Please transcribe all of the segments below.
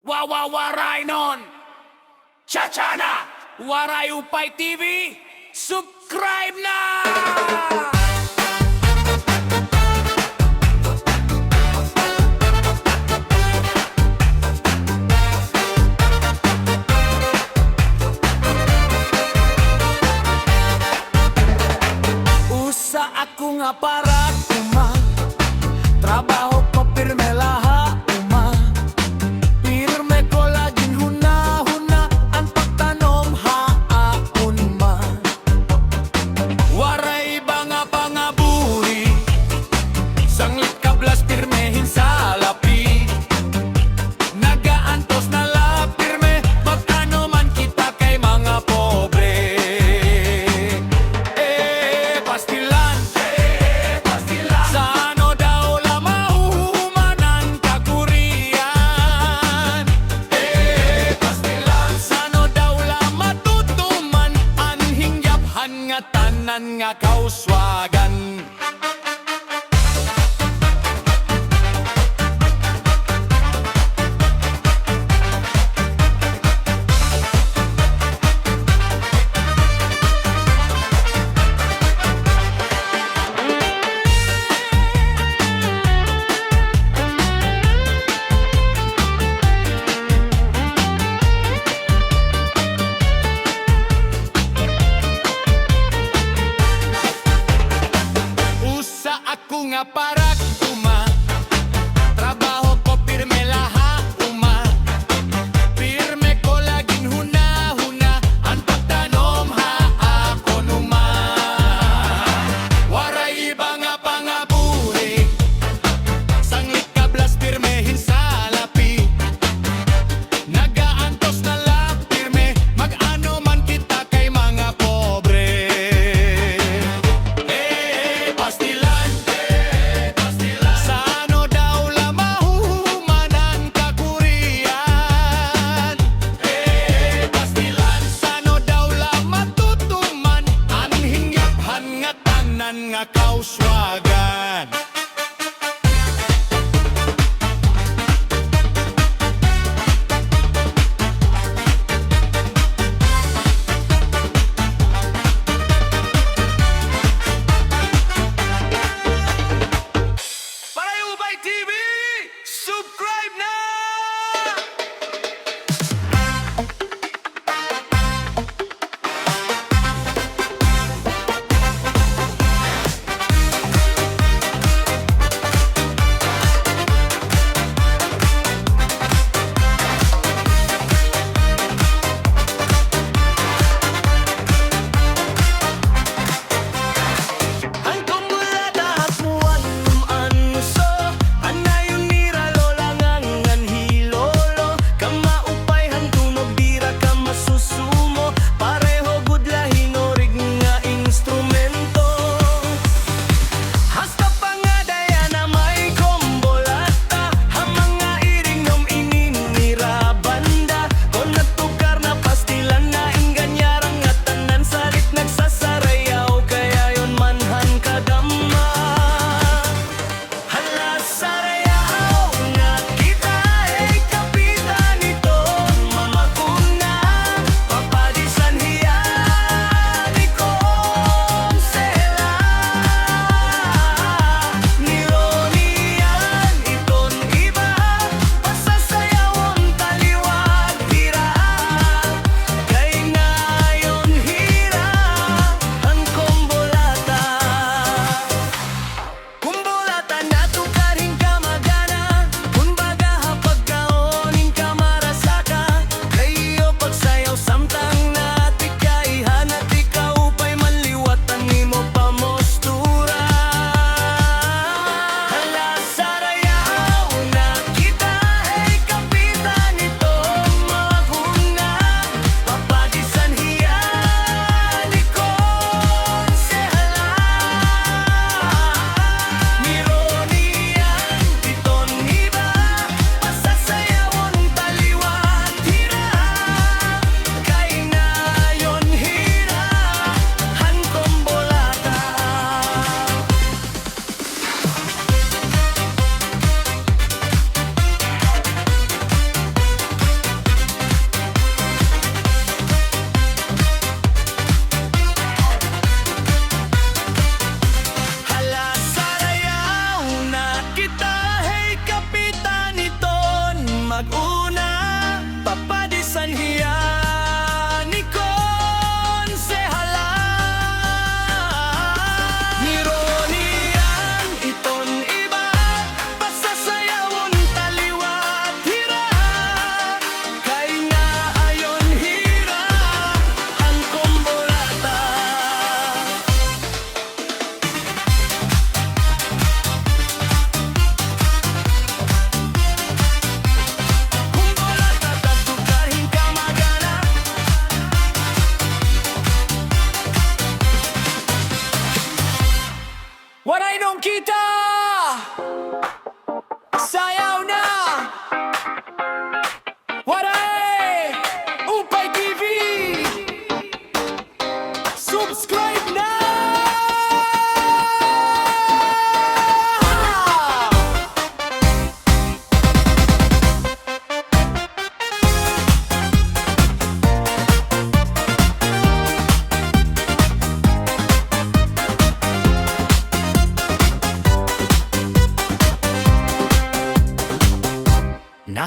Waray non Chachana Waray Upay TV Subscribe na! Usa ako nga para trabaho ko pirme laha pirme ko laging huna-huna ang pagtanom haon ma waray ba nga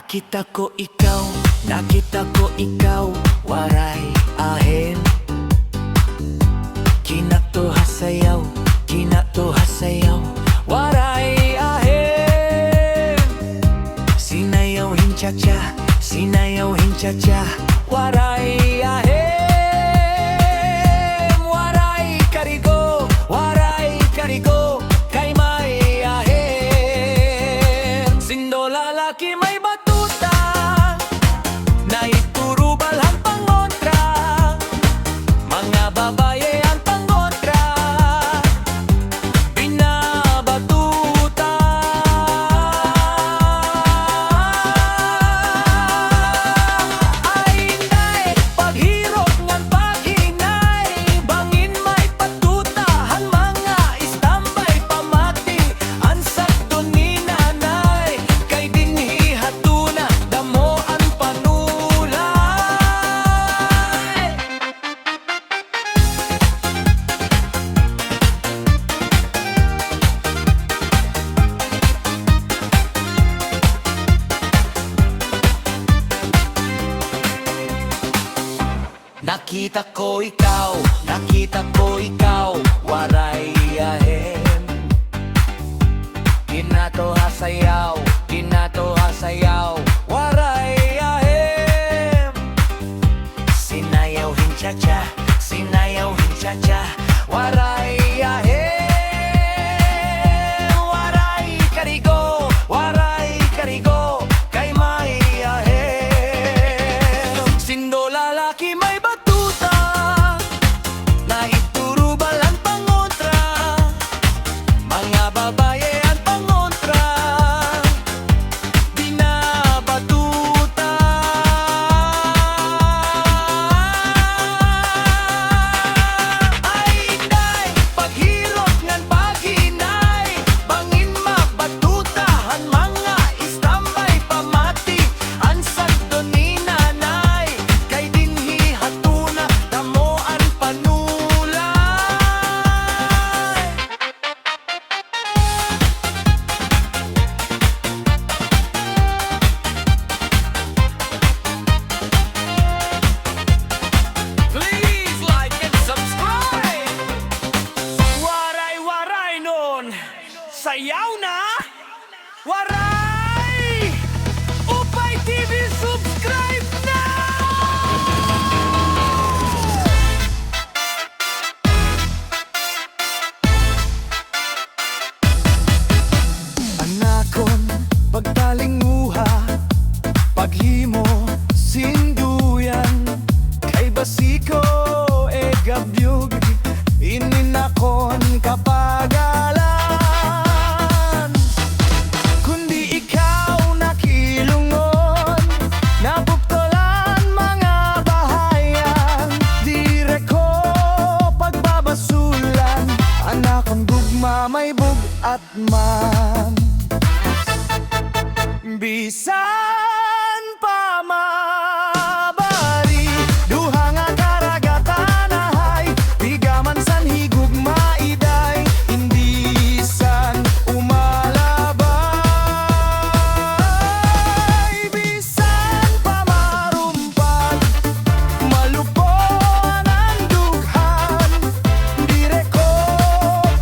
Nakita ko ikaw, nakita ko ikaw, waray ahen. Kinatohasayaw, kinatohasayaw, waray ahen. Sinayaw hincha-cha, sinayaw hincha-cha, waray ahen. Waray karigo, waray karigo, kay may ahen. Sindo lalaki may batuta, naituro balhang pangontra. Mga babaye ang pangontra, binabatuta. Ay inday, paghirot ngan paghinay, bangin may patutahan mga istambay pamati. Ansat doon ni nanay, kay dinhi hatuna, damo ang panulay. Nakita ko ikaw, nakita ko ikaw, waray ahen. Kinatohasayaw, kinatohasayaw, waray ahen. Sinayaw hincha-cha, sinayaw hincha-cha, waray ahen. Waray karigo, waray karigo, kay may ahen. Sindo lalaki may batuta, naituro balang pangontra. Mga babaye ang pangontra, binabatuta. Ay inday, paghirot ngan paghinay, bangin mabatuta,han mga istambay pamati. Ansad doon ni nanay, kay dinhi hatuna, damo ang panulay. Please like and subscribe. Waray nun, sayaw na. Waray! Upay TV, subscribe na! Anakon, pagtalinguha, paghimo, sinduyan, kay basiko, gabyug, ininakon kapagalan. Kundi ikaw nakilungon, napuptolan mga bahayan. Dire ko pagbabasulan, anakon gugma may bugat man. Bisan pa mabari, duha nga karagatan ahay, bigaman san higug maiday, hindi san umalabay. Bisan pa marumpad, malupoan ang dughan, dire ko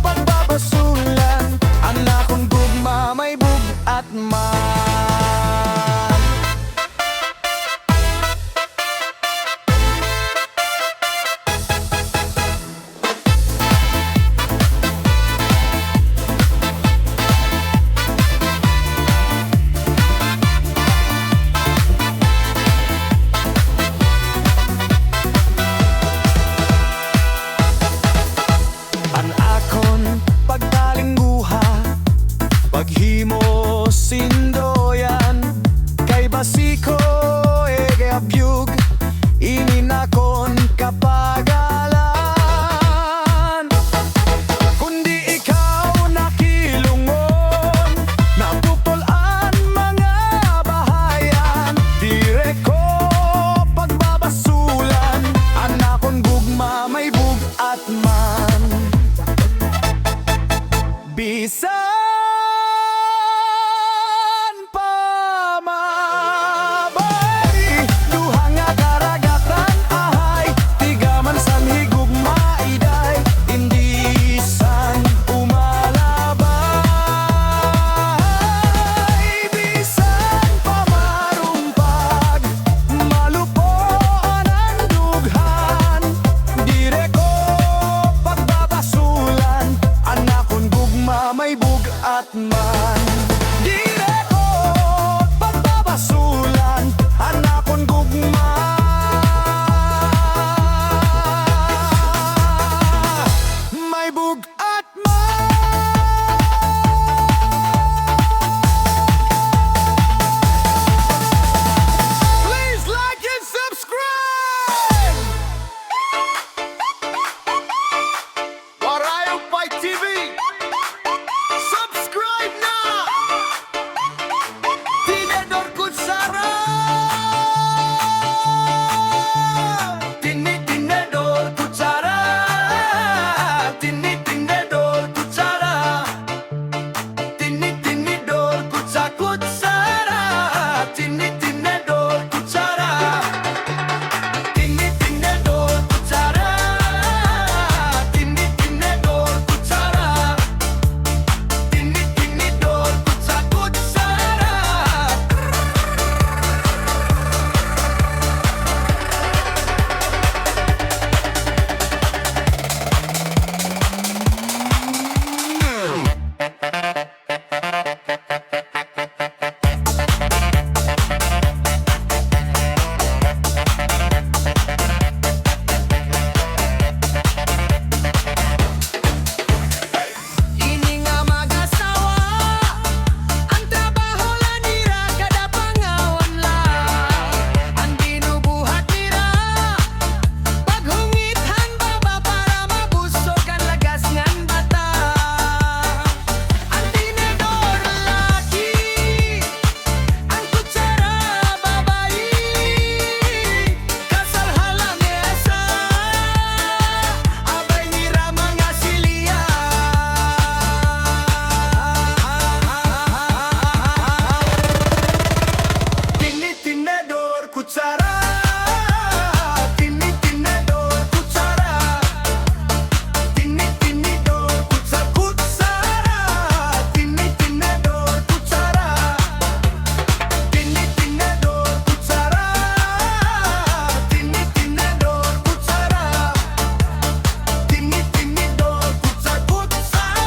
pagbabasulan, anakon gugma may bugat man. An akon pagtalinguha, paghimo sindoyan, kay basiko gabyug, ininakon kapagalan. Kundi ikaw nakilungon, napupulan mga bahayan. Dire ko pagbabasulan, anakon gugma may bugat man. Bisan pa man kutsara. Tini-tinidor, kutsara. Tini-tinidor, kutsara. Tini-tinidor, kutsara. Tini-tinidor, kutsara. Tini-tinidor, kutsara. Tini-tinidor, kutsara.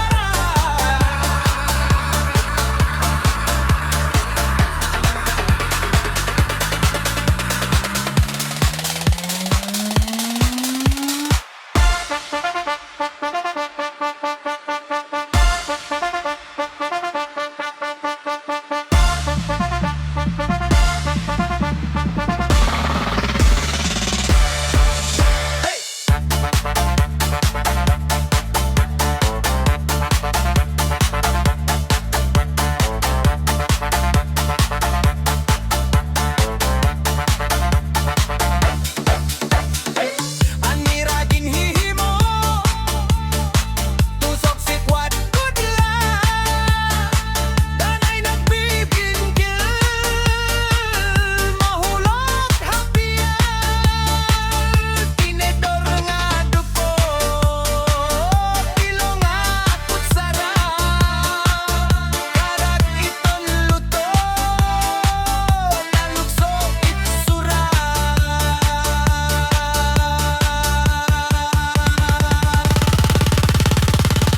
Anira ginhihimo, tusok sikwat kudla, danay nagbibinggil, mahulog hapian, tinidor nga duko, pilo nga kutsara, karak iton luto, nalukso itsura.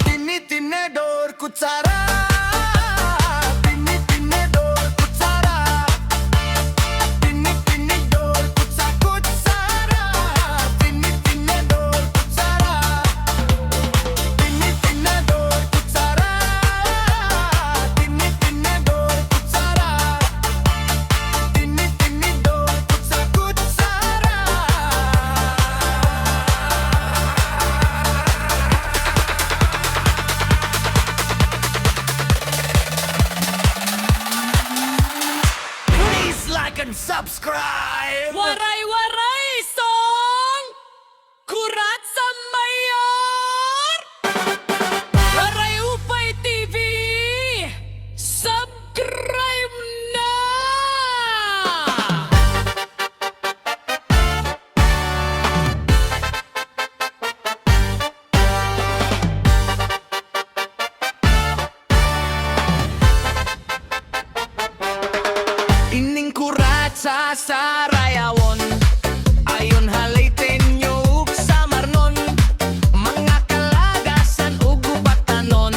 Tini-tinidor, kutsara. Tini-tinidor, kutsara. Tini-tinidor, kutsara. Tini-tinidor, kutsara. Tini-tinidor, kutsara. Tini-tinidor, kutsara. Tini-tinidor, kutsara. Please like and subscribe. Waray-waray song Kurat sa Mayor Waray Upay TV Subscribe na! Ining kurat sa sarayawon, ayon halay tenyo ug sa marnon, mga kalagasan ug batanon,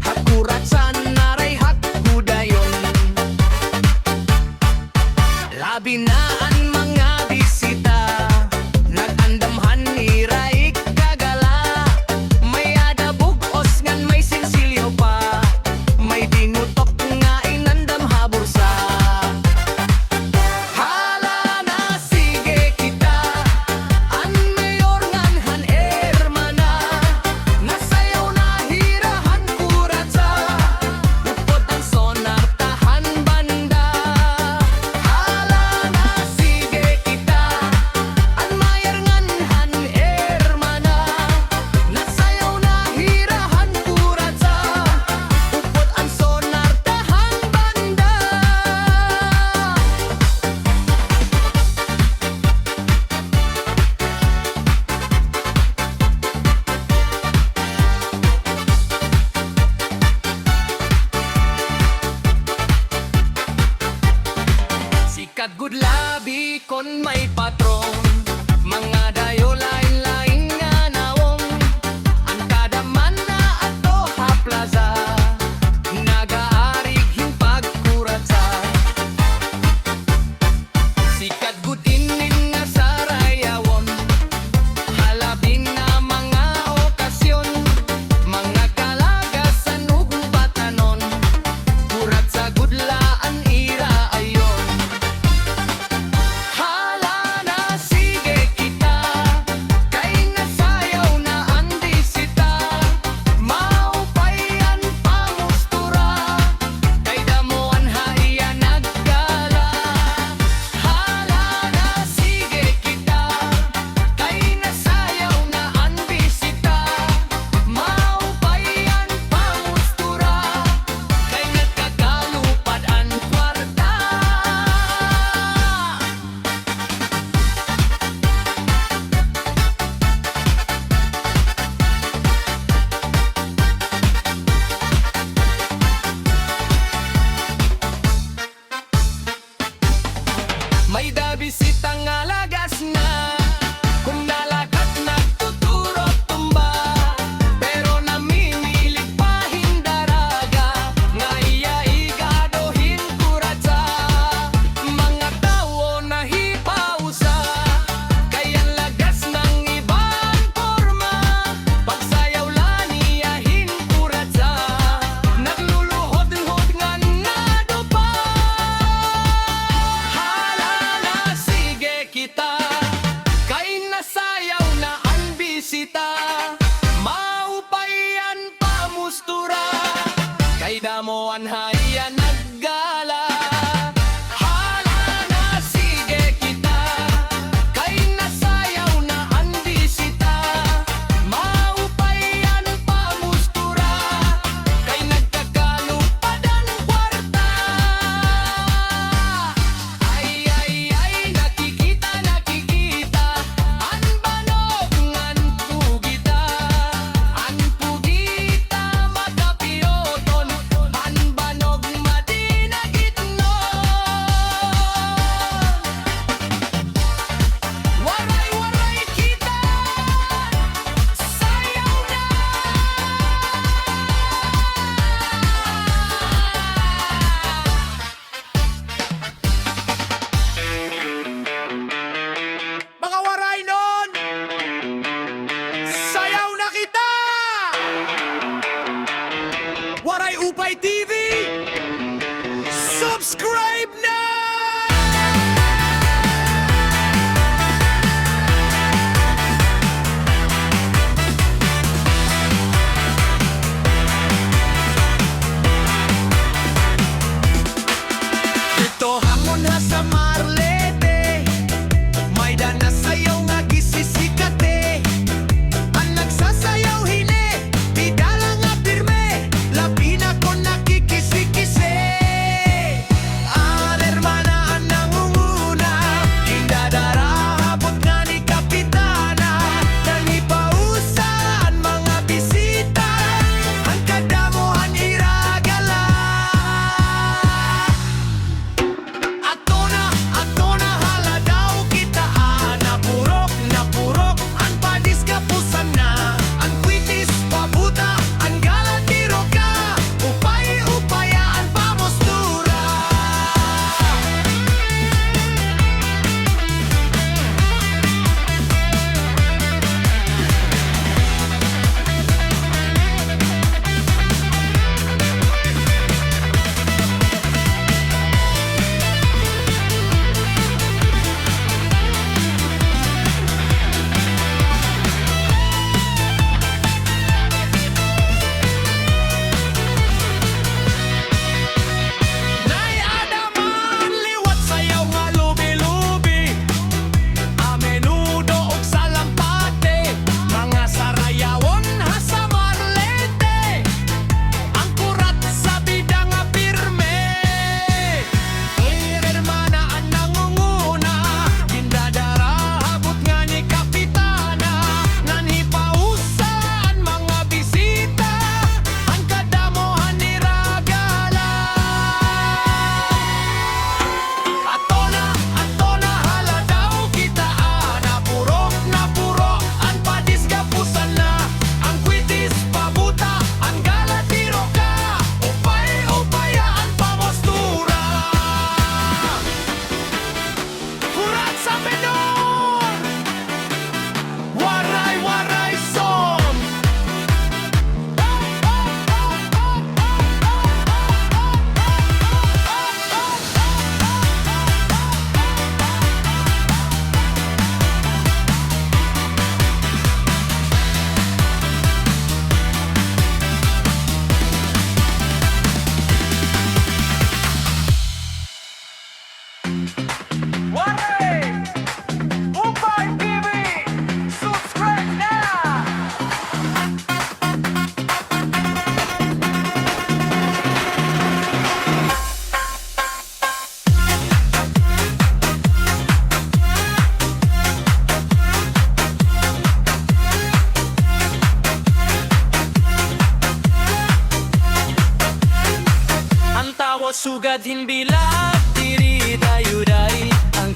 hakurat sa naray hakudayon. Labi na ang mga bisita, nagandamhan ni Raik Kagala, may adabog osngan may sinsilyo pa, may dinutok nga inandam habursa. Hala na sige kita, ang mayor nganhan hermana, nasayaw na hirahan kuratsa, upod ang sonar tahan banda. Hala na sige kita, ang mayor nganhan hermana, nasayaw na hirahan kuratsa, upod ang sonar tahan banda. Sikat good labi kon may patrong, mga dayo lain-lain nga nawong, ang kadaman na ato ha plaza, nagaarig himpag kuratsa. Sikat good inin nga sarayawon, halabin na mga okasyon, mga kalagasan ug batanon, kurat sa gudlaan ira ayon. Hala na sige kita, May dabisitang alagas na kung nalakat nagtuturo tumba. Pero namimilig pahin daraga nga iya igadohin kuratsa. Mga tao na hipausa kayan lagas ng ibang forma. Pagsayaw laniyahin kuratsa nagluluhod-hod nga nadupa. Hala na sige kita kay nasayaw na ang bisita. Maupayan pamustura kay damoan haya naggala. Hala na sige kita kay nasayaw na ang bisita. Maupayan pamustura kay nagkakalupad ang kwarta. Ay, nakikita, ang banog ngan pugita. Ang pugita makapioton, ang banog madinagitno. Waray kita, sayaw na. Mga waray nun! Sayaw na kita! Waray Upay TV! Subscribe na! Ito hamon ha sa Marlete, may dana sayaw nga gisisikate. Ang nagsasayaw hine, di dala nga pirme, labi na ko nakikisikise. Ang hermana ang nangunguna, indadara habot nga ni kapitana. Nangipausan mga bisita, ang kadamuhan iragala. Ato na hala daw kita napurok ang padis kapusan na. Ang kwitis pabuta, ang galatiro ka, upayaan pamostura. Nay adaman liwat sayaw nga lubi-lubi, a menudo og salampate, mga sarayawon ha sa Marlete, ang kurat sa bida nga pirme. Ang hermana ang nangunguna, gindadara habot nga ni kapitana. Nanhipausan mga bisita, ang kadamohan ni ragala. Ato na hala daw kita napurok ang padis kapusan na. Ang kwitis pabuta, ang galatiro ka, upayaan pamostura. Kurat sa menor, waray song. Waray Upay TV, subscribe na! Ang tawa sugad hinbilat, diri dayo-day ang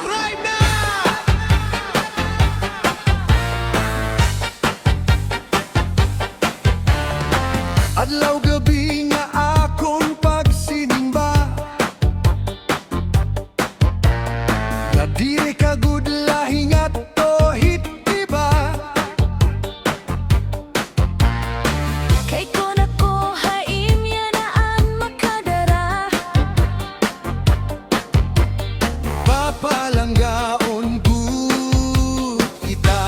crime na! Adlaw gabi nga akong pagsinimba, nga dili ka gud lahing ato hit-iba. Kay ko na ko haim yanaan makadara. Papalanggaon gud kita.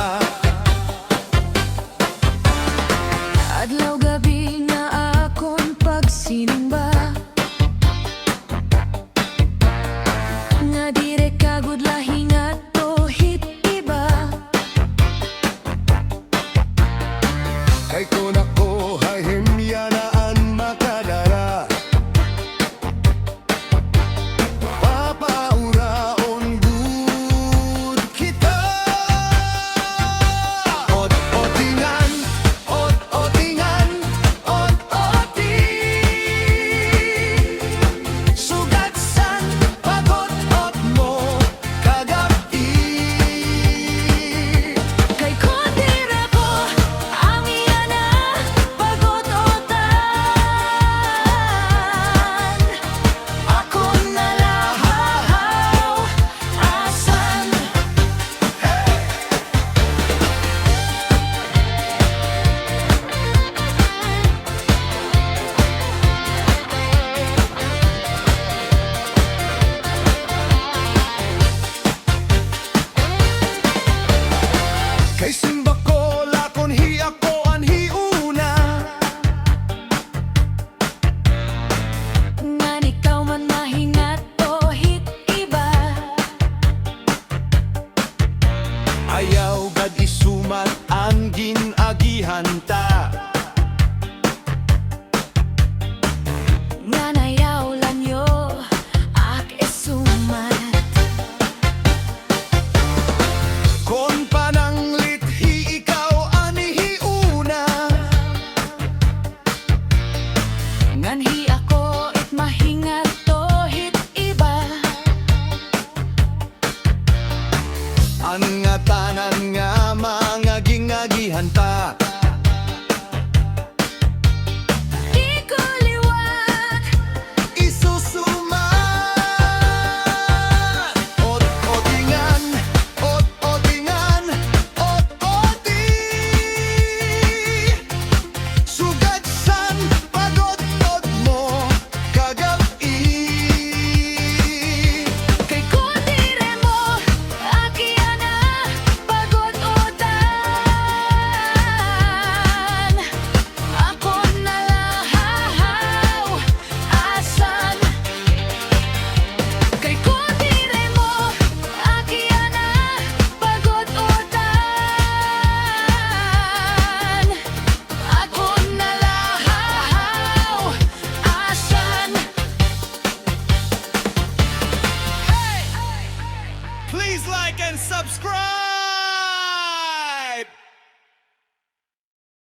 Adlaw gabi nga akon pagsinimba, nga dire kagud lahing ato hit-iba. Kay ko na ko hahimyanaan makadara. Papauraon gud kita. Ot-otingan, ot-otingan, ot-oti. Sugatsan, pagot-ot mo kagabi. Kay kondira ko ang iyana pagot-otan. Ako nalahaw asan. Kay simba ko lakon hi ako anhiuna. Ngan ikaw man mahingat o hit-iba. Ayaw gad